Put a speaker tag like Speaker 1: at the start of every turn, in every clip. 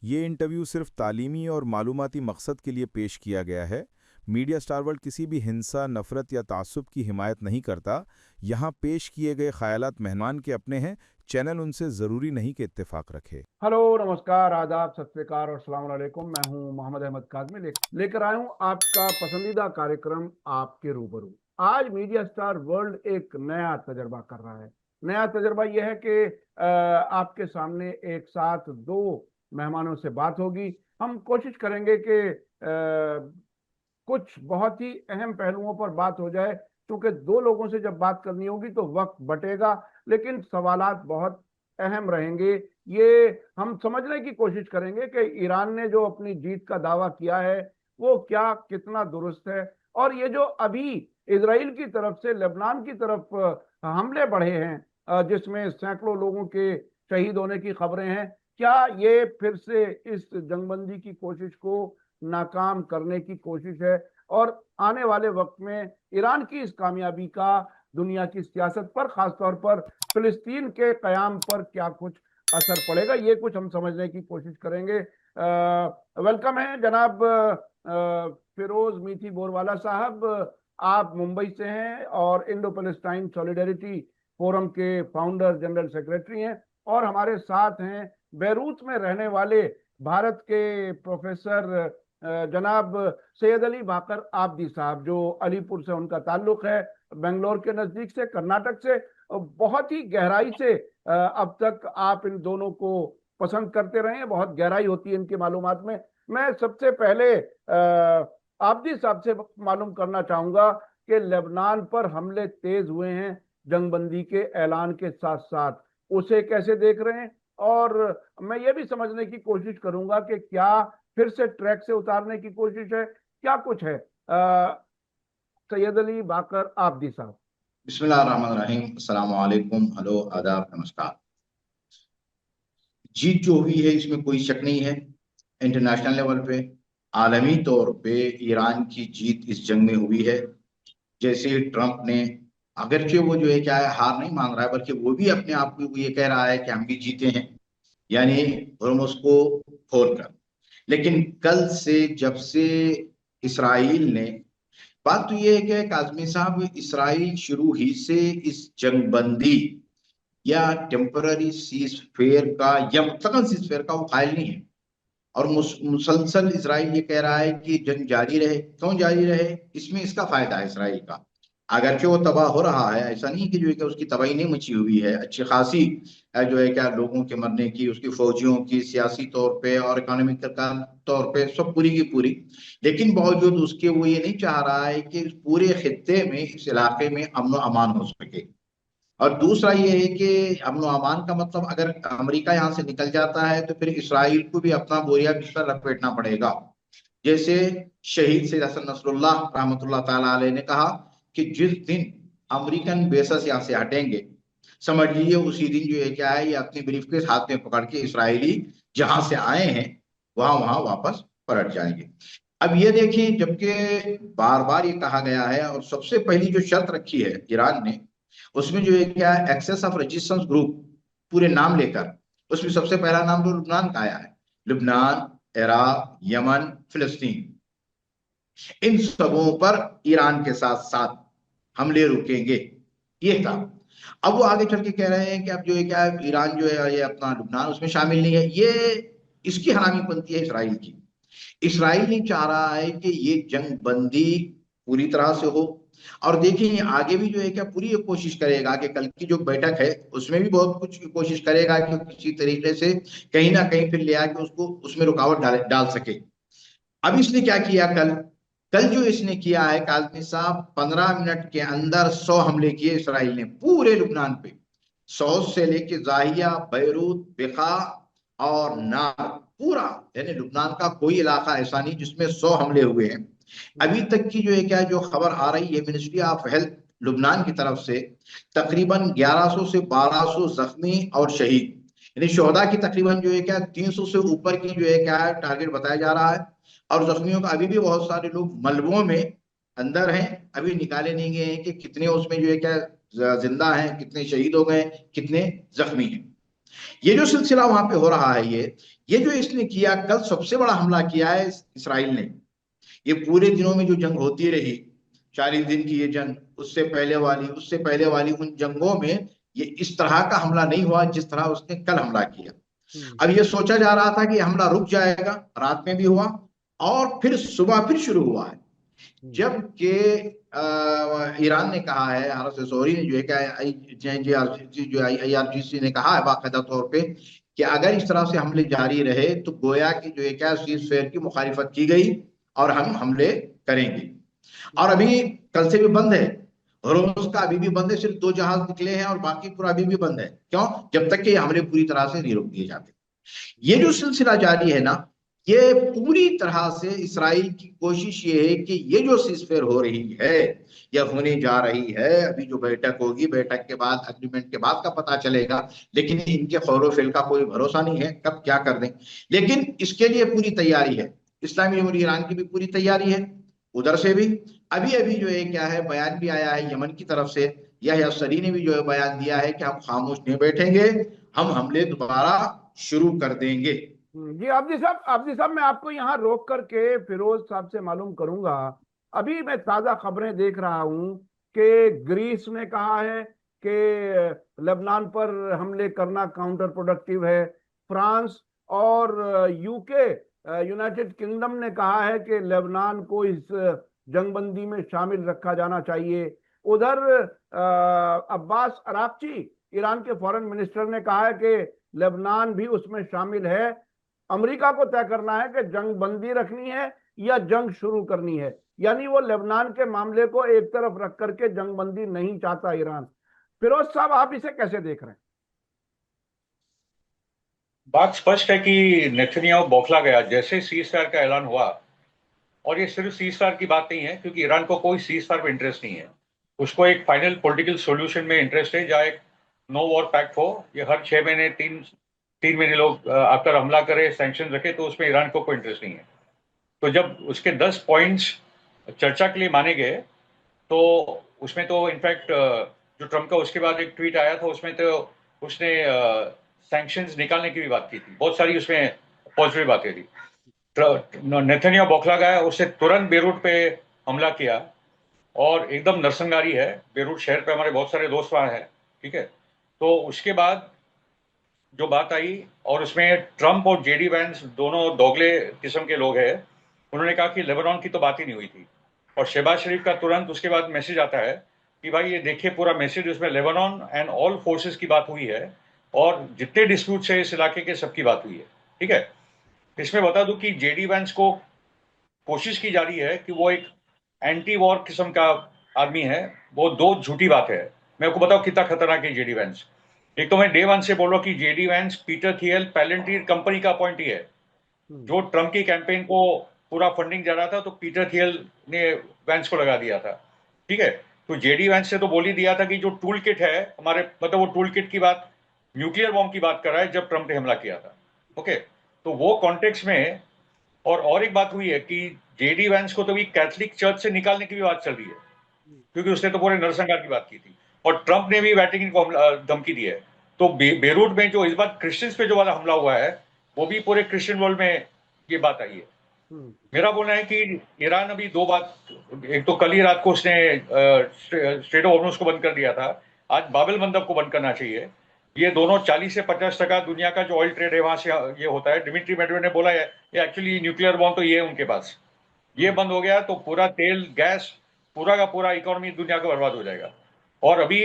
Speaker 1: ये इंटरव्यू सिर्फ तालीमी और मालूमाती मकसद के लिए पेश किया गया है। मीडिया स्टार वर्ल्ड किसी भी हिंसा, नफरत या तासुब की हिमायत नहीं करता। यहाँ पेश किए गए ख्यालात मेहमान के अपने हैं। चैनल उनसे ज़रूरी नहीं कि इत्तेफाक रखे।
Speaker 2: हेलो, नमस्कार, आदाब, सत श्री अकाल और अस्सलाम वालेकुम। मैं हूं मोहम्मद अहमद काज़मी, लेकर आया हूं आपका पसंदीदा कार्यक्रम आपके रूबरू। आज मीडिया स्टार वर्ल्ड एक नया तजर्बा कर रहा है। नया तजर्बा यह है कि आपके सामने एक साथ दो मेहमानों से बात होगी। हम कोशिश करेंगे कि कुछ बहुत ही अहम पहलुओं पर बात हो जाए, क्योंकि दो लोगों से जब बात करनी होगी तो वक्त बटेगा, लेकिन सवालात बहुत अहम रहेंगे। ये हम समझने की कोशिश करेंगे कि ईरान ने जो अपनी जीत का दावा किया है वो क्या कितना दुरुस्त है, और ये जो अभी इसराइल की तरफ से लेबनान की तरफ हमले बढ़े हैं, जिसमें सैकड़ों लोगों के शहीद होने की खबरें हैं, क्या ये फिर से इस जंगबंदी की कोशिश को नाकाम करने की कोशिश है? और आने वाले वक्त में ईरान की इस कामयाबी का दुनिया की सियासत पर, खासतौर पर फिलिस्तीन के कयाम पर क्या कुछ असर पड़ेगा, ये कुछ हम समझने की कोशिश करेंगे। वेलकम है जनाब फिरोज मीठी बोरवाला साहब। आप मुंबई से हैं और इंडो पैलेस्टाइन सॉलिडेरिटी फोरम के फाउंडर जनरल सेक्रेटरी हैं। और हमारे साथ हैं बेरूत में रहने वाले भारत के प्रोफेसर जनाब सैयद अली बाकर आबदी साहब, जो अलीपुर से उनका ताल्लुक है, बेंगलोर के नजदीक से, कर्नाटक से। बहुत ही गहराई से अब तक आप इन दोनों को पसंद करते रहे हैं, बहुत गहराई होती है इनकी मालूमात में। मैं सबसे पहले आबदी साहब से मालूम करना चाहूंगा कि लेबनान पर हमले तेज हुए हैं जंगबंदी के ऐलान के साथ साथ, उसे कैसे देख रहे हैं? और मैं ये भी समझने की कोशिश करूंगा कि क्या फिर से ट्रैक से उतारने की कोशिश है, क्या कुछ है? सैयद अली बाकर आबदी साहब।
Speaker 3: बिस्मिल्लाहिर्रहमानिर्रहीम, अस्सलाम वालेकुम, हेलो, आदाब, नमस्कार। जीत जो हुई है इसमें कोई शक नहीं है। इंटरनेशनल लेवल पे, आलमी तौर पे ईरान की जीत इस जंग में हुई है। जैसे ट्रंप ने, अगरचे वो जो है क्या है, हार नहीं मान रहा है, बल्कि वो भी अपने आप को ये कह रहा है कि हम भी जीते हैं, यानी हुर्मुज़ को खोलकर। लेकिन कल से जब से इसराइल ने, बात तो ये है कि काजमी साहब, इसराइल शुरू ही से इस जंगबंदी या टेम्पररी सीज फेयर का या मुतलकन सीज फेयर का वो कायल नहीं है। और मुसलसल इसराइल ये कह रहा है कि जंग जारी रहे। क्यों जारी रहे? इसमें इसका फायदा है इसराइल का। अगरचे वो तबाह हो रहा है, ऐसा नहीं कि जो है कि उसकी तबाही नहीं मची हुई है, अच्छी खासी जो है क्या लोगों के मरने की, उसकी फौजियों की, सियासी तौर पे और इकोनॉमिक तौर पे सब पूरी की पूरी। लेकिन बावजूद उसके वो ये नहीं चाह रहा है कि इस पूरे खित्ते में, इस इलाके में अमन अमान हो सके। और दूसरा ये है कि अमन अमान का मतलब, अगर अमेरिका यहाँ से निकल जाता है तो फिर इसराइल को भी अपना बोरिया बिस्तर लपेटना पड़ेगा। जैसे शहीद सैयद हसन नसरुल्लाह रहमतुल्लाह ताला अलैह ने कहा कि जिस दिन अमेरिकन बेसस यहाँ से हटेंगे, समझ लीजिए उसी दिन जो है क्या है, ये अपनी ब्रीफकेस हाथ में पकड़ के इसराइली जहां से आए हैं वहां वहां वापस पलट जाएंगे। अब ये देखिए, जबकि बार बार ये कहा गया है और सबसे पहली जो शर्त रखी है ईरान ने, उसमें जो है क्या, एक्सेस ऑफ रेजिस्टेंस ग्रुप पूरे नाम लेकर, उसमें सबसे पहला नाम तो लुबनान का आया है। लुबनान, इराक, यमन, फिलिस्तीन, इन सबों पर ईरान के साथ साथ हमले रुकेंगे, ये था। अब वो आगे चल के कह रहे हैं कि अब जो है क्या, ईरान जो है ये अपना लुबनान उसमें शामिल नहीं है। ये इसकी हरामी बनती है इसराइल की। इसराइल नहीं चाह रहा है कि ये जंग बंदी पूरी तरह से हो। और देखिए ये आगे भी जो है क्या पूरी ये कोशिश करेगा कि कल की जो बैठक है उसमें भी बहुत कुछ कोशिश करेगा कि किसी तरीके से कहीं ना कहीं फिर ले आके उसको उसमें रुकावट डाल सके। अब इसने क्या किया कल? कल जो इसने किया है काजमी साहब, 15 मिनट के अंदर 100 हमले किए इसराइल ने पूरे लुबनान पे। सौस से लेके जाहिया, बैरूत, बिका और नार, पूरा, यानी लुबनान का कोई इलाका ऐसा नहीं जिसमें 100 हमले हुए हैं। अभी तक की जो है क्या, जो खबर आ रही है मिनिस्ट्री ऑफ हेल्थ लुबनान की तरफ से, तकरीबन 1100 से 1200 जख्मी और शहीद, यानी शोहदा की तकरीबन जो है क्या 300 से ऊपर की जो है क्या टारगेट बताया जा रहा है। और जख्मियों का अभी भी बहुत सारे लोग मलबों में अंदर हैं, अभी निकाले नहीं गए हैं कि कितने उसमें जो है क्या जिंदा हैं, कितने शहीद हो गए, कितने जख्मी हैं। ये जो सिलसिला वहां पे हो रहा है, ये जो इसने किया, कल सबसे बड़ा हमला किया है इसराइल ने। ये पूरे दिनों में जो जंग होती रही, 40 दिन की ये जंग, उससे पहले वाली उन जंगों में ये इस तरह का हमला नहीं हुआ जिस तरह उसने कल हमला किया। अब ये सोचा जा रहा था कि हमला रुक जाएगा, रात में भी हुआ और फिर सुबह फिर शुरू हुआ है। जबकि ईरान ने कहा है, हारस सोहरी ने जो है क्या जो IRGC ने कहा है बाकायदा तौर पे कि अगर इस तरह से हमले जारी रहे तो गोया कि जो है क्या सीज फेयर की मुखालिफत की गई और हम हमले करेंगे। और अभी कल से भी बंद है, हॉर्मुज़ का अभी भी बंद है, सिर्फ 2 जहाज निकले हैं और बाकी पूरा अभी भी बंद है। क्यों? जब तक कि हमले पूरी तरह से नहीं रोक दिए जाते। ये जो सिलसिला जारी है ना, ये पूरी तरह से इसराइल की कोशिश ये है कि ये जो सीजफायर हो रही है या होने जा रही है, अभी जो बैठक होगी, बैठक के बाद, अग्रीमेंट के बाद का पता चलेगा, लेकिन इनके खौरो-फिल का कोई भरोसा नहीं है कब क्या कर दें। लेकिन इसके लिए पूरी तैयारी है, इस्लामी जमहूरियत ईरान की भी पूरी तैयारी है, उधर से भी। अभी अभी जो है क्या है, बयान भी आया है यमन की तरफ से, यहया सरी ने भी जो है बयान दिया है कि हम खामोश नहीं बैठेंगे, हम हमले दोबारा शुरू कर देंगे।
Speaker 2: जी आबदी साहब, मैं आपको यहाँ रोक करके फिरोज साहब से मालूम करूंगा। अभी मैं ताजा खबरें देख रहा हूँ कि ग्रीस ने कहा है कि लेबनान पर हमले करना काउंटर प्रोडक्टिव है। फ्रांस और यूके, यूनाइटेड किंगडम ने कहा है कि लेबनान को इस जंगबंदी में शामिल रखा जाना चाहिए। उधर अब्बास अराक्ची, ईरान के फॉरेन मिनिस्टर, ने कहा है कि लेबनान भी उसमें शामिल है। अमेरिका को तय करना है कि जंग बंदी रखनी है या जंग शुरू करनी है। यानी वो लेबनान के मामले को एक तरफ रख करके जंग बंदी नहीं चाहता ईरान। फिरोज साहब, आप इसे कैसे देख रहे हैं?
Speaker 4: बात स्पष्ट है कि नेतन्याहू बौखला गया जैसे सीज फायर का ऐलान हुआ। और ये सिर्फ सीज फायर की बात नहीं है, क्योंकि ईरान को कोई सीज फायर में इंटरेस्ट नहीं है। उसको एक फाइनल पॉलिटिकल सॉल्यूशन में इंटरेस्ट है, जहाँ एक नो वॉर पैक्ट हो। ये हर 6 महीने, तीन महीने लोग आकर हमला करे, सैंक्शन रखे, तो उसमें ईरान को कोई इंटरेस्ट नहीं है। तो जब उसके 10 पॉइंट्स चर्चा के लिए माने गए, तो उसमें तो इनफैक्ट जो ट्रम्प का उसके बाद एक ट्वीट आया था, उसमें तो उसने सैंक्शंस निकालने की भी बात की थी। बहुत सारी उसमें पॉजिटिव बातें थी। नेतन्याहू बौखला गया, उससे तुरंत बेरूट पे हमला किया और एकदम नरसंहारी है। बेरूट शहर पे हमारे बहुत सारे दोस्त वहां हैं, ठीक है। तो उसके बाद जो बात आई, और उसमें ट्रम्प और JD वैंस दोनों दोगले किस्म के लोग हैं, उन्होंने कहा कि लेबनान की तो बात ही नहीं हुई थी। और शहबाज शरीफ का तुरंत उसके बाद मैसेज आता है कि भाई ये देखिए पूरा मैसेज, उसमें लेबनान एंड ऑल फोर्सेस की बात हुई है और जितने डिस्प्यूट है इस इलाके के सबकी बात हुई है, ठीक है। इसमें बता दूं कि JD वैंस को कोशिश की जा रही है कि वो एक एंटी वॉर किस्म का आदमी है। वो दो झूठी बात है। मैं आपको बताऊं कितना खतरनाक है JD वैंस। एक तो मैं डे वन से बोल रहा हूं कि JD वैंस पीटर थियल पैलेंटियर कंपनी का अपॉइंटी है। जो ट्रम्प की कैंपेन को पूरा फंडिंग जा रहा था, तो पीटर थियल ने वैंस को लगा दिया था, ठीक है। तो JD वैंस से तो बोल ही दिया था कि जो टूल किट है हमारे, मतलब वो टूल किट की बात न्यूक्लियर बॉम्ब की बात कर रहा है जब ट्रम्प ने हमला किया था, ओके। तो वो कॉन्टेक्स्ट में और एक बात हुई है कि JD वैंस को तो भी कैथोलिक चर्च से निकालने की भी बात चल रही है, क्योंकि उसने तो पूरे नरसंहार की बात की थी। और ट्रम्प ने भी वैटिकन को धमकी दी है। तो बेरूट में जो इस बार क्रिश्चियंस पे जो वाला हमला हुआ है, वो भी पूरे क्रिश्चियन वर्ल्ड में ये बात आई है। मेरा बोलना है कि ईरान अभी दो बात, एक तो कल ही रात को उसने स्ट्रेट ऑफ हॉर्मुज़ को बंद कर दिया था, आज बाबेल मंदब को बंद करना चाहिए। ये दोनों 40 से 50% दुनिया का जो ऑयल ट्रेड है वहां से ये होता है। डिमिट्री मेडवेडेव ने बोला है ये एक्चुअली न्यूक्लियर बॉम्ब तो ये है उनके पास, ये बंद हो गया तो पूरा तेल गैस पूरा का पूरा इकोनॉमी दुनिया का बर्बाद हो जाएगा। और अभी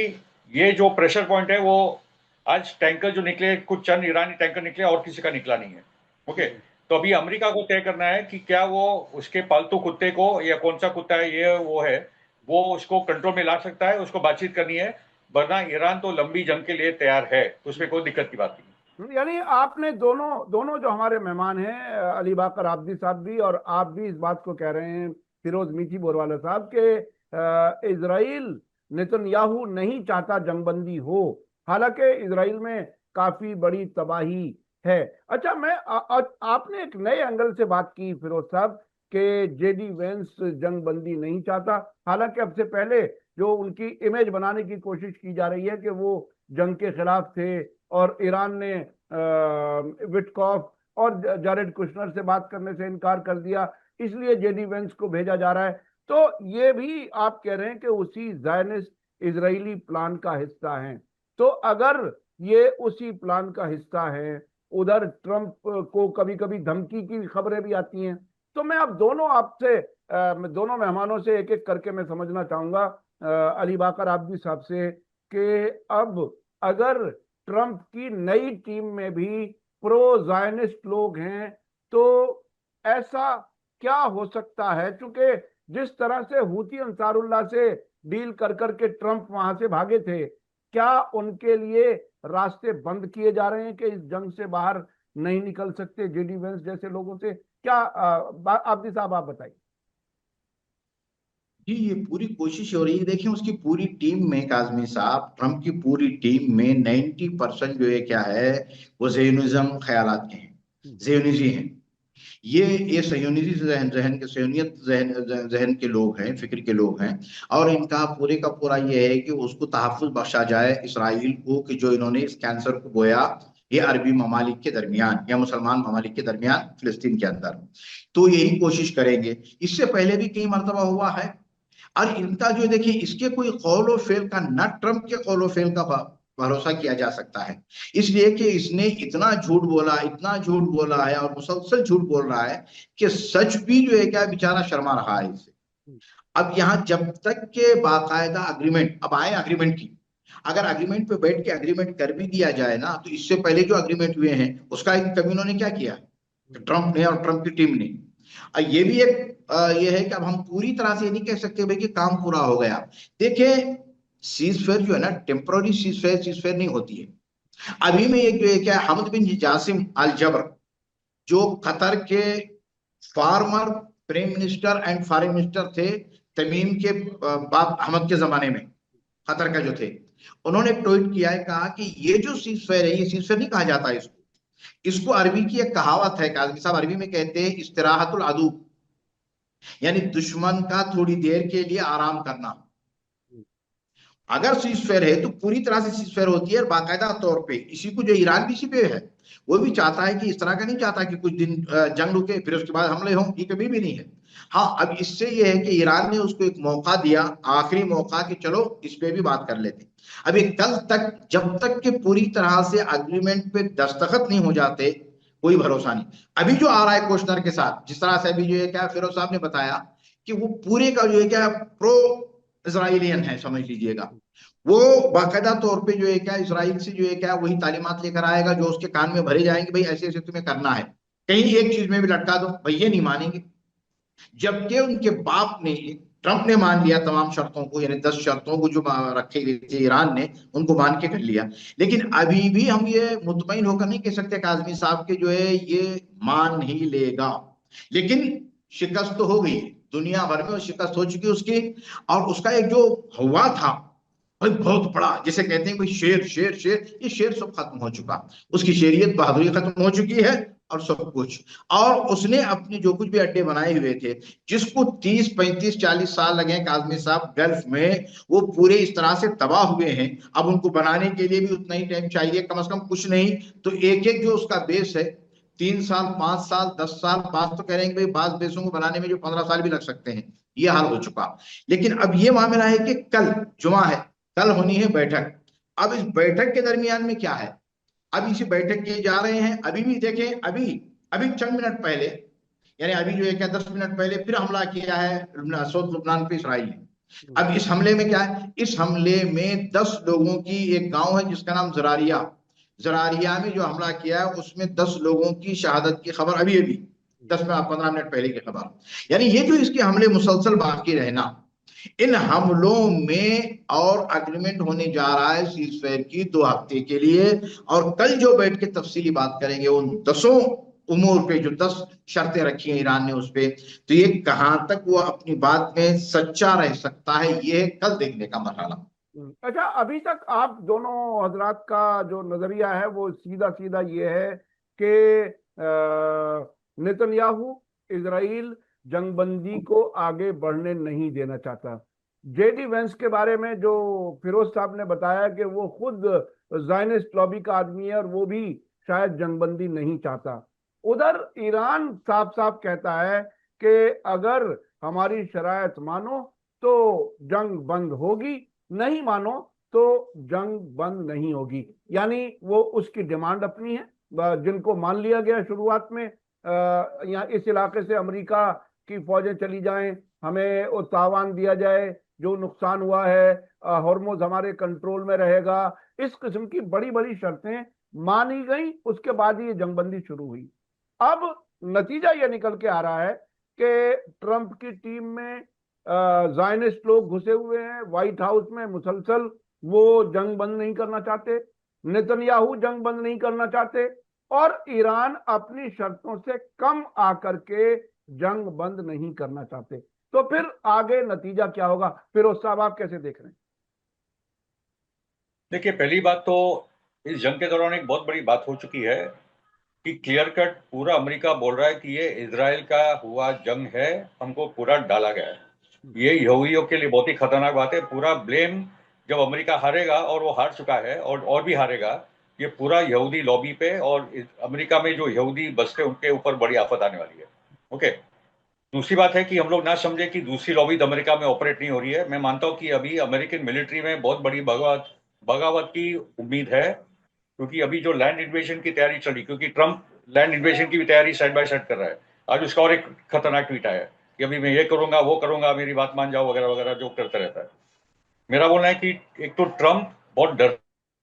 Speaker 4: ये जो प्रेशर पॉइंट है, वो आज टैंकर जो निकले, कुछ चंद ईरानी टैंकर निकले और किसी का निकला नहीं है, ओके। तो अभी अमेरिका को तय करना है कि क्या वो उसके पालतू कुत्ते को, या कौन सा कुत्ता है ये वो है, वो उसको कंट्रोल में ला सकता है, उसको बातचीत करनी है। वरना ईरान तो लंबी जंग के लिए तैयार है, उसमें कोई दिक्कत की बात नहीं।
Speaker 2: यानी आपने दोनों दोनों जो हमारे मेहमान हैं, अली बाकर आबदी साहब भी और आप भी, इस बात को कह रहे हैं, फिरोज मीठी बोरवाला साहब, के इजराइल, नेतन्याहू नहीं चाहता जंगबंदी हो, हालांकि इजराइल में काफी बड़ी तबाही है। अच्छा, आपने एक नए एंगल से बात की फिरोज साहब कि JD वैंस जंगबंदी नहीं चाहता, हालांकि अब से पहले जो उनकी इमेज बनाने की कोशिश की जा रही है कि वो जंग के खिलाफ थे, और ईरान ने विटकॉफ और जारेड कुशनर से बात करने से इनकार कर दिया, इसलिए जेडी वेंस को भेजा जा रहा है। तो ये भी आप कह रहे हैं कि उसी ज़ायनिस्ट इजरायली प्लान का हिस्सा हैं। तो अगर ये उसी प्लान का हिस्सा है, उधर ट्रंप को कभी कभी धमकी की खबरें भी आती हैं, तो मैं अब दोनों मेहमानों से एक एक करके मैं समझना चाहूंगा, अली बाकर आबदी साहब से, कि अब अगर ट्रंप की नई टीम में भी प्रो जायनिस्ट लोग हैं तो ऐसा क्या हो सकता है, क्योंकि जिस तरह से हूती अंसारुल्लाह से डील कर करके ट्रंप वहां से भागे थे, क्या उनके लिए रास्ते बंद किए जा रहे हैं कि इस जंग से बाहर नहीं निकल सकते जेडी वेंस जैसे लोगों से? क्या आबदी साहब आप बताइए।
Speaker 3: जी, ये पूरी कोशिश हो रही है। देखिए, उसकी पूरी टीम में, काजमी साहब, ट्रम्प की पूरी टीम में 90% जो है क्या है, वो ज़योनिज़्म ख्यालात के हैं, ज़योनिज़ी हैं। ये सयोनिजी जहन जहन के सयोनियत जहन जहन के लोग हैं, फिक्र के लोग हैं। और इनका पूरे का पूरा ये है कि उसको तहफ़्फ़ुज़ बख्शा जाए इसराइल को, कि जो इन्होंने इस कैंसर को बोया ये अरबी ममालिक के दरमियान या मुसलमान ममालिक के दरमियान फिलिस्तीन के अंदर, तो यही कोशिश करेंगे। इससे पहले भी कई मरतबा हुआ है। और इनका जो देखिए, इसके कोई कौलो फेल का, न ट्रंप के कौलो फेल का भरोसा किया जा सकता है, इसलिए कि इसने इतना झूठ बोला, इतना झूठ बोला है और मुसलसल झूठ बोल रहा है कि सच भी जो है क्या, बेचारा शर्मा रहा है इससे। अब यहाँ जब तक के बाकायदा अग्रीमेंट, अब आए अग्रीमेंट की, अगर अग्रीमेंट पे बैठ के अग्रीमेंट कर भी दिया जाए ना, तो इससे पहले जो अग्रीमेंट हुए हैं उसका एक कमीनों ने क्या किया, ट्रंप ने और ट्रंप की टीम ने। ये भी एक ये है कि अब हम पूरी तरह से नहीं कह सकते भाई कि काम पूरा हो गया। देखिए, सीज फेयर जो है ना, टेम्पररी सीज फेयर नहीं होती है। अभी में एक जो है क्या, हमद बिन जासिम अल जबर, जो कतर के farmer prime minister and foreign minister थे, तमीम के बाप अहमद के जमाने में, कतर का जो थे, उन्होंने ट्वीट किया है, कहा कि ये जो सीज फेयर है, ये सीज फेयर नहीं कहा जाता है इसको। इसको अरबी की एक कहावत है, काजमी साहब, अरबी में कहते हैं इस्तिराहतुल अदू, यानी दुश्मन का थोड़ी देर के लिए आराम करना। अगर सीज फेयर है तो पूरी तरह से सीज फेयर होती है, और बाकायदा तौर पे इसी को जो ईरान भी इसी पे है, वो भी चाहता है कि इस तरह का नहीं चाहता कि कुछ दिन जंग रुके फिर उसके बाद हमले हों, ये कभी भी नहीं है। हाँ, अब इससे ये है कि ईरान ने उसको एक मौका दिया, आखिरी मौका, कि चलो इस पे भी बात कर लेते। अभी कल तक, जब तक के पूरी तरह से अग्रीमेंट पे दस्तखत नहीं हो जाते, कोई भरोसा नहीं। अभी जो आ रहा है कोशनर के साथ, जिस तरह से अभी जो है क्या फिरोज साहब ने बताया कि वो पूरे का जो है क्या प्रो इजराइलियन है, समझ लीजिएगा। वो बाकायदा तौर पे जो है क्या इसराइल से जो है क्या वही तालीमात लेकर आएगा जो उसके कान में भरे जाएंगे, भाई ऐसे ऐसे तुम्हें करना है, कहीं एक चीज में भी लटका दो, भाई ये नहीं मानेंगे। जबकि उनके बाप ने, ट्रंप ने मान लिया तमाम शर्तों को, यानी 10 शर्तों को जो रखे गए थे ईरान ने, उनको मान के कर लिया। लेकिन अभी भी हम ये मुतमईन होकर नहीं कह सकते काजमी साहब के जो है ये मान नहीं लेगा। लेकिन शिकस्त तो हो गई, दुनिया भर में शिकस्त हो चुकी उसकी। और उसका एक जो हुआ था भाई बहुत बड़ा, जिसे कहते हैं कोई शेर शेर शेर, ये शेर सब खत्म हो चुका, उसकी शेरियत बहादुरी खत्म हो चुकी है और सब कुछ। और उसने अपने जो कुछ भी अड्डे बनाए हुए थे, जिसको 30 35 40 साल लगे काजमी साहब गल्फ में, वो पूरे इस तरह से तबाह हुए हैं। अब उनको बनाने के लिए भी उतना ही टाइम चाहिए, कम से कम कुछ नहीं तो एक एक जो उसका बेस है, 3 साल 5 साल 10 साल, बात तो कह रहे हैं कि भाई बास बेसों को बनाने में जो 15 साल भी लग सकते हैं, ये हाल हो चुका। लेकिन अब ये मामला है कि कल जुमा है, कल होनी है बैठक। अब इस बैठक के दरमियान में क्या है, अब इसी बैठक किए जा रहे हैं। अभी भी देखें, अभी अभी चंद मिनट पहले, यानी अभी जो है क्या 10 मिनट पहले फिर हमला किया है साउथ लुबनान पे इसराइल ने। अब इस हमले में क्या है, इस हमले में 10 लोगों की, एक गांव है जिसका नाम जरारिया, जरारिया में जो हमला किया है उसमें 10 लोगों की शहादत की खबर अभी अभी 10 में 15 मिनट पहले की खबर। यानी ये जो इसके हमले मुसलसल बाकी रहना, इन हमलों में और अग्रीमेंट होने जा रहा है सीज फायर की 2 हफ्ते के लिए। और कल जो बैठ के तफसीली बात करेंगे उन 10 उमूर पे, जो 10 शर्तें रखी हैं ईरान ने उस पे, तो ये कहां तक वो अपनी बात में सच्चा रह सकता है, ये कल देखने का मरहला।
Speaker 2: अच्छा, अभी तक आप दोनों हजरात का जो नजरिया है वो सीधा सीधा ये है कि नेतन्याहू इजराइल जंगबंदी को आगे बढ़ने नहीं देना चाहता। जेडी वेंस के बारे में जो फिरोज साहब ने बताया कि वो खुद ज़ायनिस्ट लॉबी का आदमी है और वो भी शायद जंगबंदी नहीं चाहता। उधर ईरान साफ साफ कहता है कि अगर हमारी शरायत मानो तो जंग बंद होगी, नहीं मानो तो जंग बंद नहीं होगी। यानी वो उसकी डिमांड अपनी है, जिनको मान लिया गया शुरुआत में यहाँ इस इलाके से अमेरिका की फौजें चली जाएं, हमें वो तावान दिया जाए, जो नुकसान हुआ है हॉर्मोज हमारे कंट्रोल में रहेगा, इस किस्म की बड़ी बड़ी शर्तें मानी गई। उसके बाद ये जंगबंदी शुरू हुई। अब नतीजा ये निकल के आ रहा है कि ट्रंप की टीम में ज़ायनिस्ट लोग घुसे हुए हैं व्हाइट हाउस में मुसलसल। वो जंग बंद नहीं करना चाहते, नेतन्याहू जंग बंद नहीं करना चाहते, और ईरान अपनी शर्तों से कम आकर के जंग बंद नहीं करना चाहते। तो फिर आगे नतीजा क्या होगा? फिरोज साहब आप कैसे देख रहे हैं?
Speaker 4: देखिए, पहली बात तो इस जंग के दौरान एक बहुत बड़ी बात हो चुकी है कि क्लियर कट पूरा अमेरिका बोल रहा है कि ये इजराइल का हुआ जंग है, हमको पूरा डाला गया है। ये यहूदियों के लिए बहुत ही खतरनाक बात है। पूरा ब्लेम जब अमेरिका हारेगा, और वो हार चुका है और भी हारेगा, ये पूरा यहूदी लॉबी पे और अमेरिका में जो यहूदी बसते उनके ऊपर बड़ी आफत आने वाली है। ओके, दूसरी बात है कि हम लोग ना समझे कि दूसरी लॉबी अमेरिका में ऑपरेट नहीं हो रही है। मैं मानता हूं कि अभी अमेरिकन मिलिट्री में बहुत बड़ी बगावत की उम्मीद है, क्योंकि अभी जो लैंड इन्वेजन की तैयारी चली, क्योंकि ट्रंप लैंड इन्वेजन की भी तैयारी साइड बाय साइड कर रहा है। आज उसका और एक खतरनाक ट्वीट आया कि अभी मैं ये करूंगा वो करूंगा, मेरी बात मान जाओ वगैरह वगैरह जो करता रहता है। मेरा बोलना है कि एक तो ट्रंप बहुत डर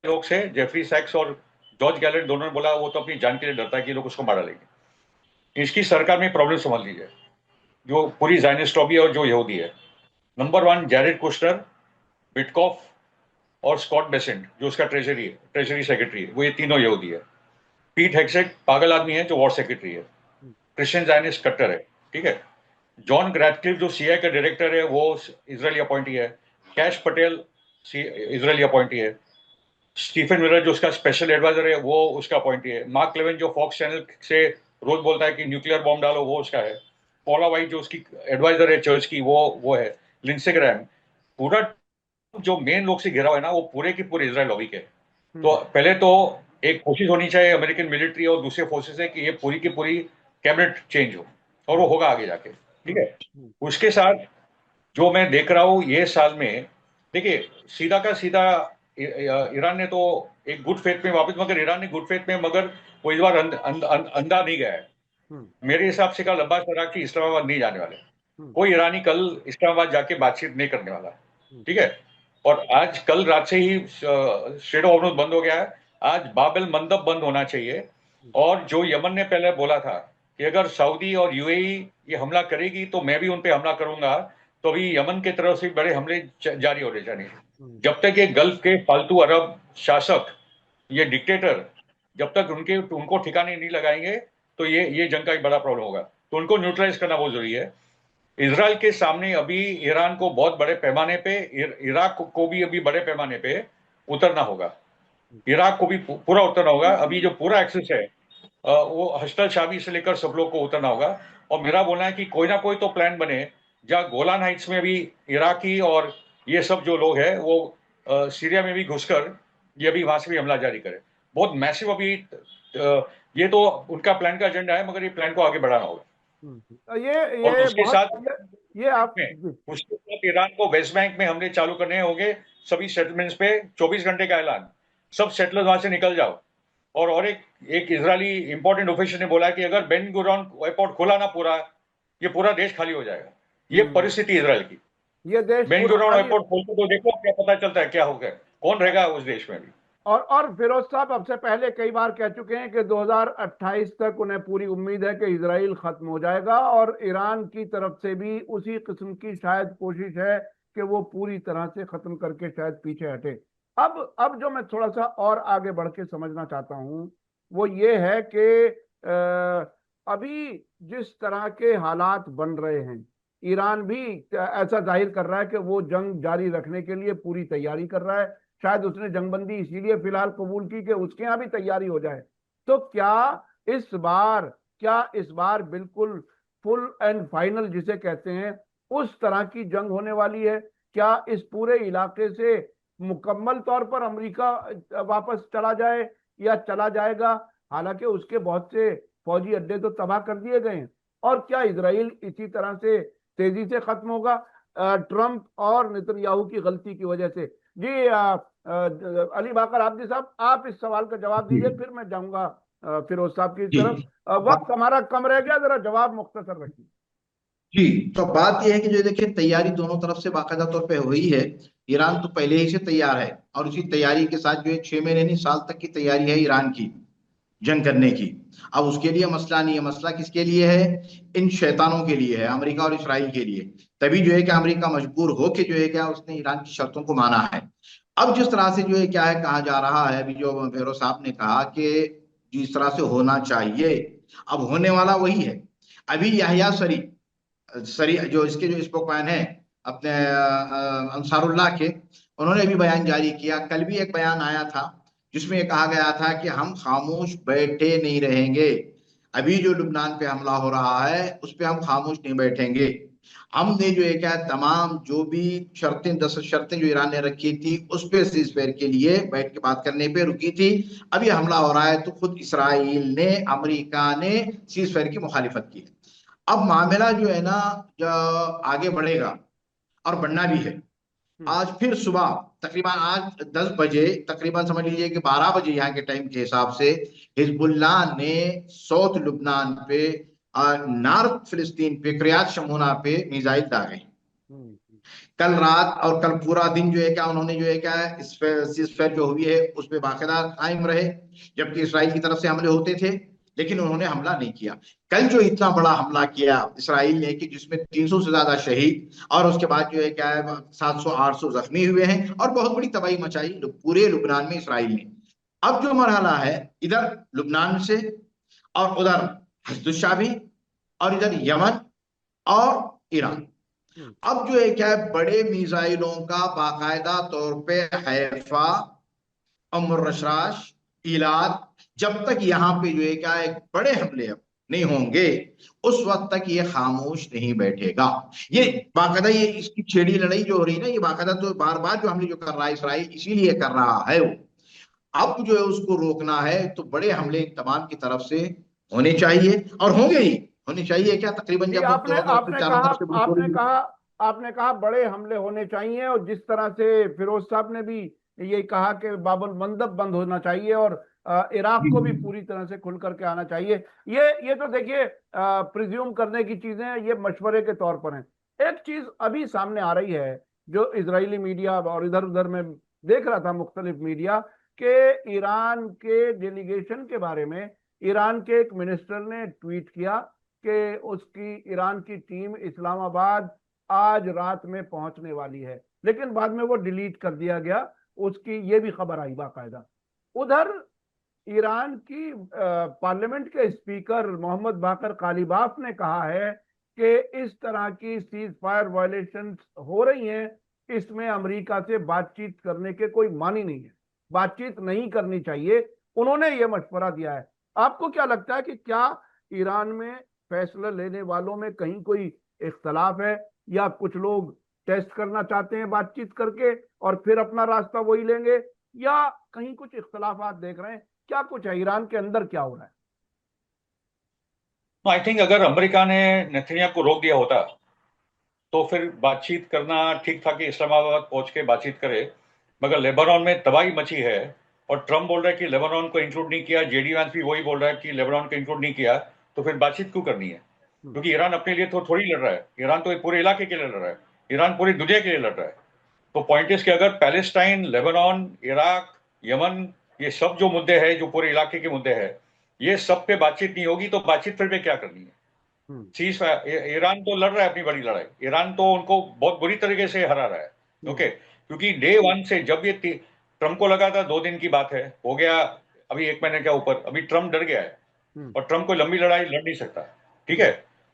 Speaker 4: लोग से, जेफरी सैक्स और जॉर्ज गैलेट दोनों ने बोला वो तो अपनी जान के लिए डरता है कि लोग उसको मार डालेंगे। इसकी सरकार में प्रॉब्लम समझ लीजिए, जो पूरी ज़ायनिस्ट लॉबी है और जो यहूदी है। नंबर 1 जैरेड कुशनर, विटकॉफ और स्कॉट बेसेंट जो उसका ट्रेजरी सेक्रेटरी है, वो ये तीनों यहूदी है। पीट हेग्सेट पागल आदमी है जो वॉर सेक्रेटरी है, क्रिश्चियन ज़ायनिस्ट कट्टर है, ठीक है। जॉन ग्रैडक्लिफ जो सीआईए का डायरेक्टर है वो इजरायली अपॉइंटी है। कैश पटेल इजरायली अपॉइंटी है। स्टीफन मिलर जो उसका स्पेशल एडवाइजर है वो उसका अपॉइंटी है। मार्क लेविन जो फॉक्स चैनल से रोज बोलता है कि न्यूक्लियर बॉम्ब डालो, वो उसका है। पॉला वाइट जो उसकी एडवाइजर है चर्च की, वो है। Lindsey Graham. पूरा जो मेन लोग से घिरा हुआ है ना, वो पूरे की पूरे इजराइल लॉबी के। तो पहले तो एक कोशिश होनी चाहिए अमेरिकन मिलिट्री और दूसरे फोर्सेस है कि ये पूरी की पूरी कैबिनेट चेंज हो, और वो होगा आगे जाके, ठीक है। उसके साथ जो मैं देख रहा हूं ये साल में, देखिए सीधा का सीधा ईरान ने तो एक गुड फेथ में वापस, मगर ईरान ने गुड फेथ में, मगर वो इस बार अंधा नहीं गया है। मेरे हिसाब से कल अब्बास अराक्ची इस्लामाबाद नहीं जाने वाले। कोई ईरानी कल इस्लामाबाद जाके बातचीत नहीं करने वाला, ठीक है। और आज कल रात से ही स्ट्रेट ऑफ हॉर्मुज़ बंद हो गया है। आज बाब एल मंदब बंद होना चाहिए। और जो यमन ने पहले बोला था कि अगर सऊदी और यूएई ये हमला करेगी तो मैं भी उन पे हमला करूंगा, तो अभी यमन की तरफ से बड़े हमले जारी हो रहे जाने। जब तक ये गल्फ के फालतू अरब शासक, ये डिक्टेटर, जब तक उनको ठिकाने नहीं लगाएंगे तो ये जंग का एक बड़ा प्रॉब्लम होगा। तो उनको न्यूट्रलाइज करना बहुत जरूरी है। इजराइल के सामने अभी ईरान को बहुत बड़े पैमाने पे, इराक को भी अभी बड़े पैमाने पे उतरना होगा। इराक को भी पूरा उतरना होगा। अभी जो पूरा एक्सेस है वो हस्टल शाबी से लेकर सब लोग को उतरना होगा। और मेरा बोलना है कि कोई ना कोई तो प्लान बने जहाँ गोलान हाइट्स में भी इराकी और ये सब जो लोग हैं वो सीरिया में भी घुसकर ये भी वहां से भी हमला जारी करे। बहुत मैसिव अभी ये तो उनका प्लान का एजेंडा है, मगर ये प्लान को आगे बढ़ाना होगा।
Speaker 2: ये
Speaker 4: और उसके साथ
Speaker 2: ये आप
Speaker 4: उसके साथ ईरान को वेस्ट बैंक में हमले चालू करने होंगे, सभी सेटलमेंट्स पे 24 घंटे का ऐलान, सब सेटलर्स वहां से निकल जाओ। और एक इजरायली इंपॉर्टेंट ऑफिशियल ने बोला कि अगर बेन गुरियन एयरपोर्ट खोला ना पूरा, ये पूरा देश खाली हो जाएगा। ये परिस्थिति इजराइल की।
Speaker 2: ये देश
Speaker 4: बेन गुरियन एयरपोर्ट खोलते तो देखो क्या पता चलता है क्या होगा, कौन रहेगा उस देश में भी।
Speaker 2: और फिरोज साहब आपसे पहले कई बार कह चुके हैं कि 2028 तक उन्हें पूरी उम्मीद है कि इजराइल खत्म हो जाएगा, और ईरान की तरफ से भी उसी किस्म की शायद कोशिश है कि वो पूरी तरह से खत्म करके शायद पीछे हटे। अब जो मैं थोड़ा सा और आगे बढ़ के समझना चाहता हूं वो ये है कि अभी जिस तरह के हालात बन रहे हैं, ईरान भी ऐसा जाहिर कर रहा है कि वो जंग जारी रखने के लिए पूरी तैयारी कर रहा है। शायद उसने जंगबंदी इसीलिए फिलहाल कबूल की कि उसके यहाँ भी तैयारी हो जाए। तो क्या इस बार बिल्कुल फुल एंड फाइनल जिसे कहते हैं उस तरह की जंग होने वाली है, क्या इस पूरे इलाके से मुकम्मल तौर पर अमेरिका वापस चला जाए या चला जाएगा? हालांकि उसके बहुत से फौजी अड्डे तो तबाह कर दिए गए हैं। और क्या इजराइल इसी तरह से तेजी से खत्म होगा ट्रंप और नेतन्याहू की गलती की वजह से? जी अली बाकर आबदी साहब, आप इस सवाल का जवाब
Speaker 3: जी
Speaker 2: दीजिए, फिर मैं जाऊंगा फिरोज साहब की
Speaker 3: जी
Speaker 2: तरफ। वक्त हमारा कम रह गया, जरा जवाब मुख्तसर रखिए।
Speaker 3: जी। तो बात यह है कि जो देखिए तैयारी दोनों तरफ से बाकायदा तौर पे हुई है। ईरान तो पहले ही से तैयार है और उसी तैयारी के साथ जो है 6 महीने नहीं साल तक की तैयारी है ईरान की जंग करने की। अब उसके लिए मसला नहीं है, मसला किसके लिए है? इन शैतानों के लिए है, अमेरिका और इसराइल के लिए। तभी जो है कि अमेरिका मजबूर होके जो है क्या उसने ईरान की शर्तों को माना है। अब जिस तरह से जो है क्या है कहा जा रहा है, अभी जो फेरोज साहब ने कहा कि जिस तरह से होना चाहिए, अब होने वाला वही है। अभी याहिया सरी सरी जो इसके जो स्पोकमैन है अपने अंसारुल्लाह के, उन्होंने अभी बयान जारी किया। कल भी एक बयान आया था जिसमें ये कहा गया था कि हम खामोश बैठे नहीं रहेंगे। अभी जो लुबनान पे हमला हो रहा है उस पे हम खामोश नहीं बैठेंगे। हमने जो है क्या तमाम जो भी शर्तें 10 शर्तें जो ईरान ने रखी थी उस पे सीजफायर के लिए बैठ के बात करने पे रुकी थी। अभी हमला हो रहा है तो खुद इसराइल ने अमेरिका ने सीजफायर की मुखालिफत की। अब मामला जो है ना जो आगे बढ़ेगा और बढ़ना भी है। आज फिर सुबह तकरीबन आज 10 बजे तकरीबन समझ लीजिए कि 12 बजे यहाँ के टाइम के हिसाब से हिजबुल्लाह ने साउथ लुबनान पे और नॉर्थ फिलिस्तीन पे क्रियात शमूना पे मिसाइल दागे। कल रात और कल पूरा दिन जो है क्या उन्होंने जो है क्या इस सीजफायर जो हुई है उस पर बाकायदा कायम रहे, जबकि इसराइल की तरफ से हमले होते थे लेकिन उन्होंने हमला नहीं किया। कल जो इतना बड़ा हमला किया इसराइल ने कि जिसमें 300 से ज्यादा शहीद और उसके बाद जो है क्या है 700-800 जख्मी हुए हैं और बहुत बड़ी तबाही मचाई पूरे लुबनान में इसराइल ने। अब जो मरहला है इधर लुबनान से और उधर हजदुशाबी और इधर यमन और ईरान। अब जो है क्या है बड़े मिसाइलों का बाकायदा तौर पे हैफा, अमर रशाश, इलाद, जब तक यहाँ पे जो है क्या एक बड़े हमले अब नहीं होंगे उस वक्त तक ये खामोश नहीं बैठेगा। ये बाकायदा ये इसकी छेड़ी लड़ाई जो हो रही है ना, ये बाकायदा तो बार बार जो हमले जो कर रहा है इसराइल इसीलिए कर रहा है वो। अब जो है उसको रोकना है तो बड़े हमले तमाम की तरफ से होने चाहिए और होंगे ही, होने चाहिए क्या तकरीबन
Speaker 2: जी
Speaker 3: जब वक्त
Speaker 2: आपने
Speaker 3: होगा तो
Speaker 2: आपने
Speaker 3: चारों
Speaker 2: कहा
Speaker 3: तरफ से बात हो
Speaker 2: आपने
Speaker 3: रही है।
Speaker 2: कहा आपने कहा बड़े हमले होने चाहिए, और जिस तरह से फिरोज साहब ने भी ये कहा कि बाबुल मंदब बंद होना चाहिए और इराक को भी पूरी तरह से खुल करके आना चाहिए। ये तो देखिए प्रिज्यूम करने की चीजें हैं, ये मशवरे के तौर पर हैं। एक चीज अभी सामने आ रही है जो इजरायली मीडिया और इधर उधर में देख रहा था मुख्तलिफ मीडिया के, ईरान के डेलीगेशन के बारे में ईरान के एक मिनिस्टर ने ट्वीट किया कि उसकी ईरान की टीम इस्लामाबाद आज रात में पहुंचने वाली है, लेकिन बाद में वो डिलीट कर दिया गया। उसकी ये भी खबर आई बाकायदा। उधर ईरान की पार्लियामेंट के स्पीकर मोहम्मद बाकर कालीबाफ ने कहा है कि इस तरह की सीज फायर वायलेशन हो रही हैं, इसमें अमेरिका से बातचीत करने के कोई मानी नहीं है, बातचीत नहीं करनी चाहिए। उन्होंने ये मशवरा दिया है। आपको क्या लगता है कि क्या ईरान में फैसला लेने वालों में कहीं कोई इख्तलाफ है, या कुछ लोग टेस्ट करना चाहते हैं बातचीत करके और फिर अपना रास्ता वही लेंगे, या कहीं कुछ इख्तलाफात देख रहे हैं? क्या कुछ है ईरान के अंदर, क्या हो रहा है?
Speaker 4: आई थिंक अगर अमेरिका ने नेतन्याहू को रोक दिया होता तो फिर बातचीत करना ठीक था कि इस्लामाबाद पहुंच के बातचीत करे। मगर लेबनान में तबाही मची है और ट्रम्प बोल रहा है कि लेबनान को इंक्लूड नहीं किया, जेडी वैंस भी वही बोल रहा है कि लेबनान को इंक्लूड नहीं किया, तो फिर बातचीत क्यों करनी है? क्योंकि ईरान अपने लिए तो थोड़ी लड़ रहा है, ईरान तो पूरे इलाके के लिए लड़ रहा है, ईरान पूरी दुनिया के लिए लड़ रहा है। तो पॉइंट इज कि अगर पैलेस्टाइन, लेबनान, इराक, यमन, ये सब जो मुद्दे हैं जो पूरे इलाके के मुद्दे हैं, ये सब पे बातचीत नहीं होगी तो बातचीत फिर पे क्या करनी है? चीज ईरान तो लड़ रहा है अपनी बड़ी लड़ाई, ईरान तो उनको बहुत बुरी तरीके से हरा रहा है। ओके, क्योंकि डे वन से जब ये ट्रम्प को लगा था 2 दिन की बात है, हो गया अभी 1 महीने के ऊपर, अभी ट्रम्प डर गया है और ट्रम्प कोई लंबी लड़ाई लड़ नहीं सकता। ठीक है,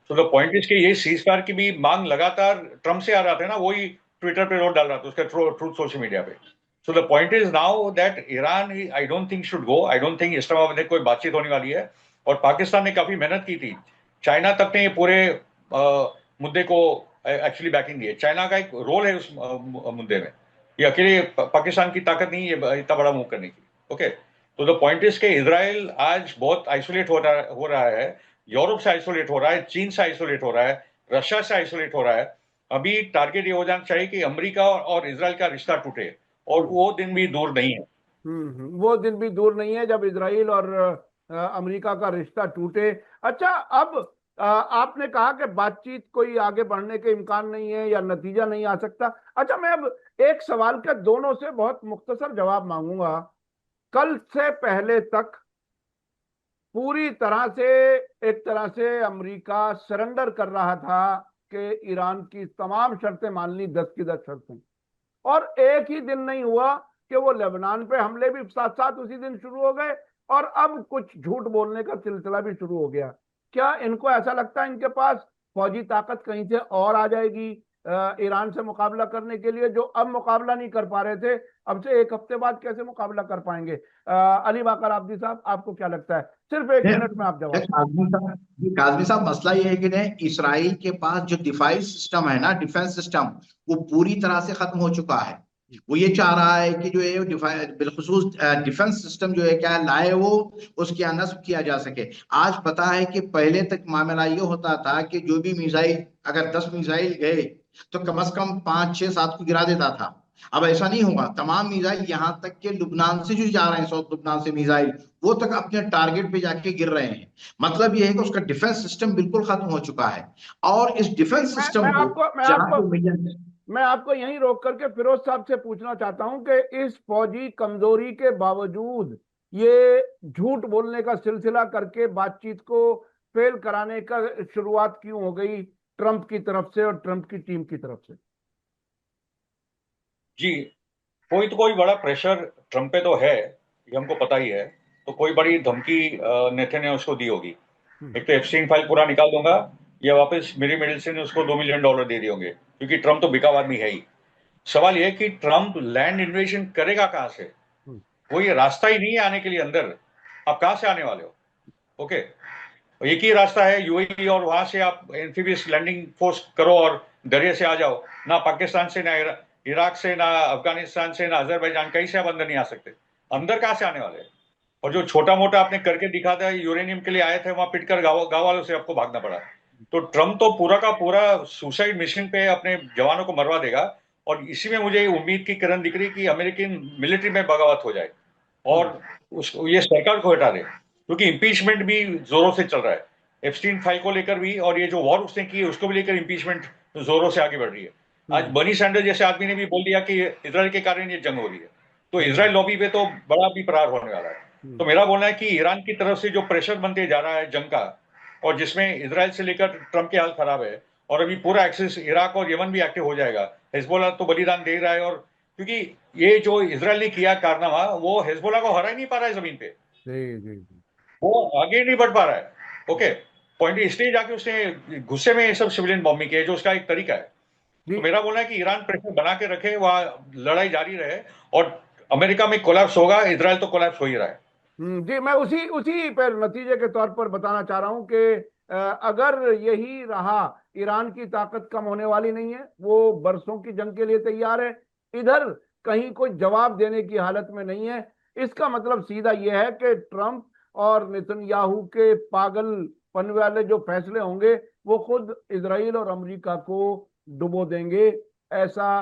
Speaker 4: तो द पॉइंट इज कि ये सीज फायर की भी मांग लगातार ट्रम्प से आ रहा था ना, वही ट्विटर पे रोड डाल रहा था उसके ट्रूथ सोशल मीडिया पे। So the point is now that Iran I don't think should go, I don't think Islamabad में कोई बातचीत होने वाली है। और पाकिस्तान ने काफी मेहनत की थी, चाइना तक ने ये पूरे मुद्दे को एक्चुअली बैकिंग दी है। चाइना का एक रोल है उस मुद्दे में, ये अकेले पाकिस्तान की ताकत नहीं है इतना बड़ा मूव करने की। ओके, तो द पॉइंट इज के इजराइल आज बहुत आइसोलेट हो रहा है, यूरोप से आइसोलेट हो रहा है, चीन से आइसोलेट हो रहा है, रशिया से आइसोलेट हो रहा है। अभी टारगेट ये हो जाना चाहिए कि अमेरिका और इजराइल का रिश्ता टूटे, और वो दिन भी दूर नहीं है।
Speaker 2: वो दिन भी दूर नहीं है जब इजराइल और अमेरिका का रिश्ता टूटे। अच्छा, अब आपने कहा कि बातचीत कोई आगे बढ़ने के इम्कान नहीं है या नतीजा नहीं आ सकता। अच्छा, मैं अब एक सवाल का दोनों से बहुत मुख्तसर जवाब मांगूंगा। कल से पहले तक पूरी तरह से एक तरह से अमेरिका सरेंडर कर रहा था कि ईरान की तमाम शर्तें मान ली, 10 की 10 शर्तें, और एक ही दिन नहीं हुआ कि वो लेबनान पे हमले भी साथ साथ उसी दिन शुरू हो गए, और अब कुछ झूठ बोलने का सिलसिला भी शुरू हो गया। क्या इनको ऐसा लगता है इनके पास फौजी ताकत कहीं से और आ जाएगी ईरान से मुकाबला करने के लिए, जो अब मुकाबला नहीं कर पा रहे थे, अब से एक हफ्ते बाद कैसे मुकाबला कर पाएंगे? अली बाकर आब्दी साहब, आपको क्या लगता है? सिर्फ एक मिनट में आप जवाब।
Speaker 3: काजमी साहब, मसला ये है कि नहीं, इसराइल के पास जो दिफाई सिस्टम है ना, डिफेंस सिस्टम, वो पूरी तरह से खत्म हो चुका है। वो ये चाह रहा है कि जो है बिलखुसूस डिफेंस सिस्टम जो है क्या लाए वो उसके यहाँ नस्ब किया जा सके। आज पता है कि पहले तक मामला ये होता था कि जो भी मिसाइल, अगर 10 मिसाइल गए तो कम से कम 5, 6, 7 को गिरा देता था। अब ऐसा नहीं होगा, तमाम मिसाइल यहाँ तक के लुबनान से जो जा रहे हैं, साउथ लुबनान से मिसाइल वो तक अपने टारगेट पे जाके गिर रहे हैं। मतलब ये है कि उसका डिफेंस सिस्टम बिल्कुल खत्म हो चुका है। और इस डिफेंस सिस्टम को
Speaker 2: मैं आपको यहीं रोक करके फिरोज साहब से पूछना चाहता हूं कि इस फौजी कमजोरी के बावजूद ये झूठ बोलने का सिलसिला करके बातचीत को फेल कराने का शुरुआत क्यों हो गई ट्रंप की तरफ से और ट्रंप की टीम की तरफ से?
Speaker 4: जी, कोई बड़ा प्रेशर ट्रंप पे तो है, ये हमको पता ही है। तो कोई बड़ी धमकी नेथन ने उसको दी होगी। एक तो एप्स्टीन फाइल पूरा निकाल दूंगा, या वापस मेरी मेडल से उसको $2 मिलियन दे दिए होंगे, क्योंकि ट्रंप तो बिकाऊ आदमी है ही। सवाल यह है कि ट्रंप लैंड इन्वेजन करेगा कहां से? कोई रास्ता ही नहीं है आने के लिए अंदर। आप कहां से आने वाले हो? ओके, एक ही रास्ता है यूएई, और वहां से आप एम्फीबियस लैंडिंग फोर्स करो और दरिया से आ जाओ। ना पाकिस्तान से, ना इराक से, ना अफगानिस्तान से, ना अजरबैजान, कहीं से आप अंदर नहीं आ सकते। अंदर कहां से आने वाले? और जो छोटा मोटा आपने करके दिखाता है, यूरेनियम के लिए आए थे, वहां पिटकर गांव वालों से आपको भागना पड़ा। तो ट्रंप तो पूरा का पूरा सुसाइड मिशन पे अपने जवानों को मरवा देगा। और इसी में मुझे उम्मीद की किरण दिख रही कि अमेरिकन मिलिट्री में बगावत हो जाए और ये सरकार को हटा दे, क्योंकि इम्पीचमेंट भी जोरों से चल रहा है एप्स्टीन फाइल को लेकर भी, और ये जो वॉर उसने की है उसको भी लेकर इम्पीचमेंट जोरों से आगे बढ़ रही है। आज बनी सैंडर्स जैसे आदमी ने भी बोल दिया कि इजराइल के कारण ये जंग हो रही है, तो इजराइल लॉबी पे तो बड़ा भी प्रहार होने वाला है। तो मेरा बोलना है कि ईरान की तरफ से जो प्रेशर बनते जा रहा है जंग का, और जिसमें इजराइल से लेकर ट्रंप की हालत खराब है, और अभी पूरा एक्सेस इराक और यमन भी एक्टिव हो जाएगा। हिजबुल्लाह तो बलिदान दे रहा है, और क्योंकि ये जो इजराइल ने किया कारनामा, वो हिजबुल्लाह को हरा ही नहीं पा रहा है जमीन पे, वो आगे नहीं बढ़ पा रहा है। ओके, पॉइंट इसलिए जाके उसने गुस्से में ये सब सिविलियन बॉम्बिंग किया, जो उसका एक तरीका है। तो मेरा बोलना है कि ईरान प्रेशर बना के रखे, वहां लड़ाई जारी रहे, और अमेरिका में कोलैप्स होगा, इजराइल तो कोलैप्स हो ही रहा है।
Speaker 2: जी, मैं उसी पर नतीजे के तौर पर बताना चाह रहा हूं कि अगर यही रहा, ईरान की ताकत कम होने वाली नहीं है, वो बरसों की जंग के लिए तैयार है, इधर कहीं कोई जवाब देने की हालत में नहीं है। इसका मतलब सीधा यह है कि ट्रंप और नेतन्याहू के पागलपन वाले जो फैसले होंगे वो खुद इजराइल और अमेरिका को डुबो देंगे, ऐसा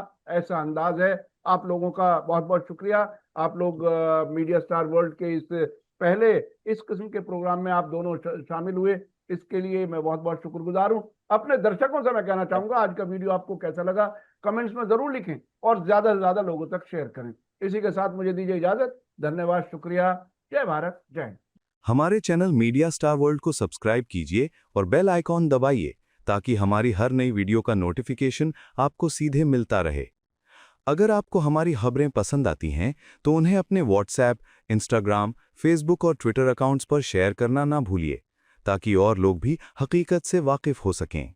Speaker 2: अंदाज है। आप लोगों का बहुत बहुत शुक्रिया। आप लोग मीडिया स्टार वर्ल्ड के इस पहले इस किस्म के प्रोग्राम में आप दोनों शामिल हुए, इसके लिए मैं बहुत बहुत शुक्रगुजार हूं। अपने दर्शकों से मैं कहना चाहूंगा, आज का वीडियो आपको कैसा लगा कमेंट्स में जरूर लिखें और ज्यादा से ज्यादा लोगों तक शेयर करें। इसी के साथ मुझे दीजिए इजाजत। धन्यवाद, शुक्रिया। जय भारत, जय हिंद।
Speaker 5: हमारे चैनल मीडिया स्टार वर्ल्ड को सब्सक्राइब कीजिए और बेल आइकॉन दबाइए, ताकि हमारी हर नई वीडियो का नोटिफिकेशन आपको सीधे मिलता रहे। अगर आपको हमारी खबरें पसंद आती हैं तो उन्हें अपने व्हाट्सएप, इंस्टाग्राम, फेसबुक और ट्विटर अकाउंट्स पर शेयर करना ना भूलिए, ताकि और लोग भी हकीकत से वाकिफ हो सकें।